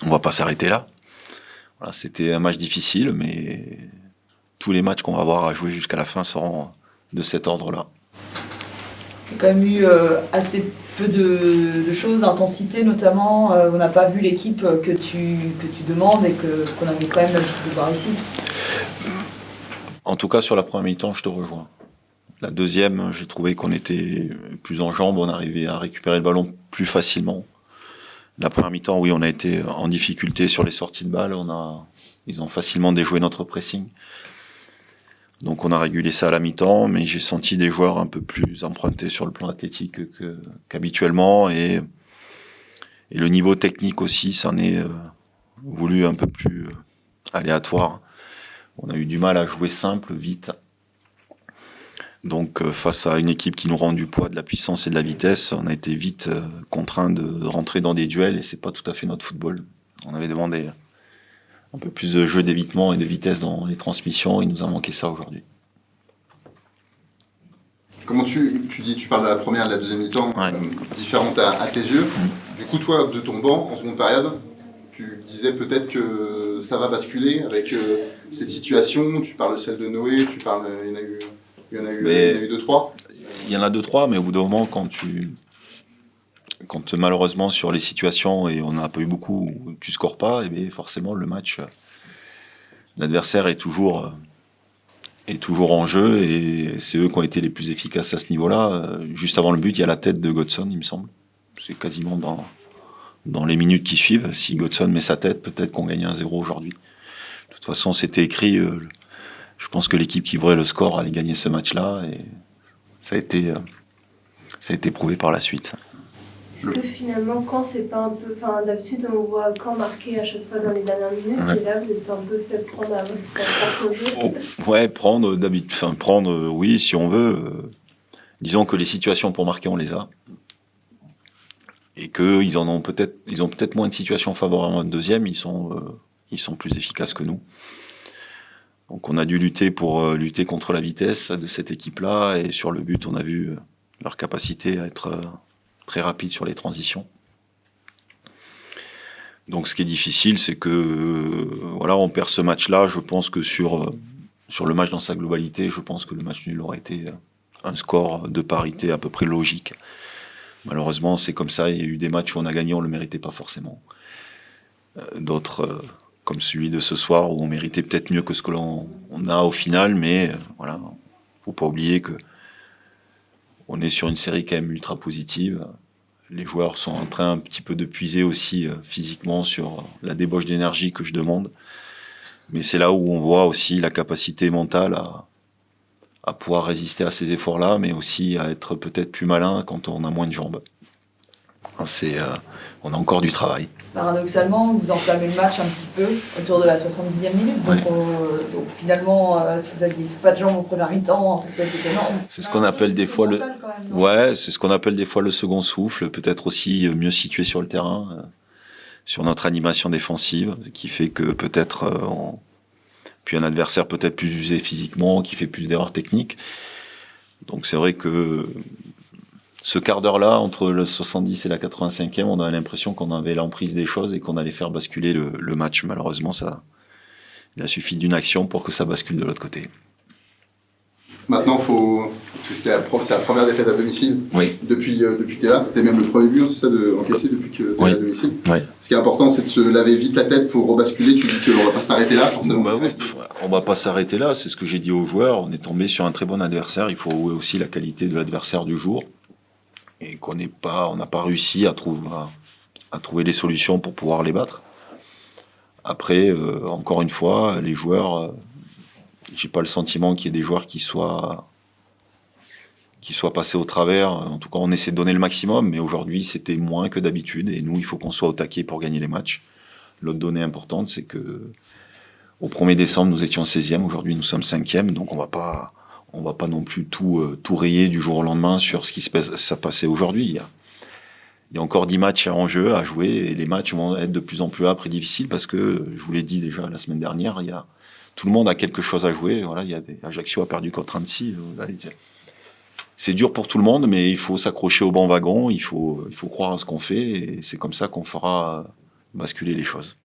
on va pas s'arrêter là. Voilà, c'était un match difficile, mais tous les matchs qu'on va avoir à jouer jusqu'à la fin seront de cet ordre-là. Il y a quand même eu assez peu de choses, d'intensité notamment. On n'a pas vu l'équipe que tu demandes et qu'on avait quand même l'habitude de voir ici. En tout cas, sur la première mi-temps, je te rejoins. La deuxième, j'ai trouvé qu'on était plus en jambes, on arrivait à récupérer le ballon plus facilement. La première mi-temps, oui, on a été en difficulté sur les sorties de balles. Ils ont facilement déjoué notre pressing. Donc on a régulé ça à la mi-temps, mais j'ai senti des joueurs un peu plus empruntés sur le plan athlétique qu'habituellement. Et le niveau technique aussi, s'en est voulu un peu plus aléatoire. On a eu du mal à jouer simple, vite. Donc face à une équipe qui nous rend du poids, de la puissance et de la vitesse, on a été vite contraint de rentrer dans des duels et c'est pas tout à fait notre football. On avait demandé un peu plus de jeu d'évitement et de vitesse dans les transmissions, il nous a manqué ça aujourd'hui. Comment tu parles de la première et de la deuxième mi-temps, ouais. Différentes à tes yeux. Du coup, toi, de ton banc, en seconde période, tu disais peut-être que ça va basculer avec ces situations. Tu parles de celle de Noé, il y en a eu 2-3. Il y en a 2-3, mais au bout d'un moment, quand malheureusement sur les situations, et on n'en a pas eu beaucoup, tu scores pas, et bien forcément le match, l'adversaire est toujours en jeu, et c'est eux qui ont été les plus efficaces à ce niveau-là. Juste avant le but, il y a la tête de Godson, il me semble. C'est quasiment dans les minutes qui suivent. Si Godson met sa tête, peut-être qu'on gagne 1-0 aujourd'hui. De toute façon, c'était écrit. Je pense que l'équipe qui ouvrait le score allait gagner ce match-là, et ça a été prouvé par la suite. Est-ce que finalement, quand c'est pas un peu... Enfin, d'habitude, on voit quand marquer à chaque fois dans les dernières minutes, et là, vous êtes un peu fait prendre à votre propre jeu. Ouais, prendre, oui, si on veut. Disons que les situations pour marquer, on les a. Et qu'ils ont peut-être moins de situations favorables en deuxième, ils sont plus efficaces que nous. Donc on a dû lutter contre la vitesse de cette équipe-là, et sur le but, on a vu leur capacité à être très rapide sur les transitions. Donc ce qui est difficile, c'est que on perd ce match-là. Je pense que sur le match dans sa globalité, je pense que le match nul aurait été un score de parité à peu près logique. Malheureusement, c'est comme ça. Il y a eu des matchs où on a gagné, on ne le méritait pas forcément. D'autres, comme celui de ce soir, où on méritait peut-être mieux que ce que l'on a au final, mais voilà, faut pas oublier que on est sur une série quand même ultra positive. Les joueurs sont en train un petit peu de puiser aussi physiquement sur la débauche d'énergie que je demande. Mais c'est là où on voit aussi la capacité mentale à pouvoir résister à ces efforts-là, mais aussi à être peut-être plus malin quand on a moins de jambes. On a encore du travail. Paradoxalement, vous enflammez le match un petit peu autour de la 70e minute. Donc, donc finalement, si vous n'aviez pas de jambes au premier mi-temps, ça peut être énorme. C'est ce qu'on appelle des fois c'est ce qu'on appelle des fois le second souffle, peut-être aussi mieux situé sur le terrain, sur notre animation défensive, qui fait que peut-être puis un adversaire peut-être plus usé physiquement, qui fait plus d'erreurs techniques. Donc c'est vrai que ce quart d'heure-là, entre le 70 et la 85e, on a l'impression qu'on avait l'emprise des choses et qu'on allait faire basculer le match. Malheureusement, il a suffi d'une action pour que ça bascule de l'autre côté. Maintenant, c'est la première défaite à domicile. Oui. Depuis que tu es là. C'était même le premier but, c'est ça, encaissé depuis que tu es à domicile. Oui. Ce qui est important, c'est de se laver vite la tête pour rebasculer. Tu dis qu'on ne va pas s'arrêter là, forcément. Oui. On ne va pas s'arrêter là, c'est ce que j'ai dit aux joueurs. On est tombé sur un très bon adversaire. Il faut aussi la qualité de l'adversaire du jour. Et on n'a pas réussi à trouver les solutions pour pouvoir les battre. Après, encore une fois, les joueurs, j'ai pas le sentiment qu'il y ait des joueurs qui soient passés au travers. En tout cas, on essaie de donner le maximum, mais aujourd'hui, c'était moins que d'habitude. Et nous, il faut qu'on soit au taquet pour gagner les matchs. L'autre donnée importante, c'est que au 1er décembre, nous étions 16e. Aujourd'hui, nous sommes 5e. Donc, on va pas non plus tout rayer du jour au lendemain sur ce qui s'est passé aujourd'hui. Il y a encore 10 matchs en jeu à jouer, et les matchs vont être de plus en plus âpres et difficiles parce que, je vous l'ai dit déjà la semaine dernière, tout le monde a quelque chose à jouer. Voilà, Ajaccio a perdu contre Annecy. C'est dur pour tout le monde, mais il faut s'accrocher au bon wagon, il faut croire à ce qu'on fait, et c'est comme ça qu'on fera basculer les choses.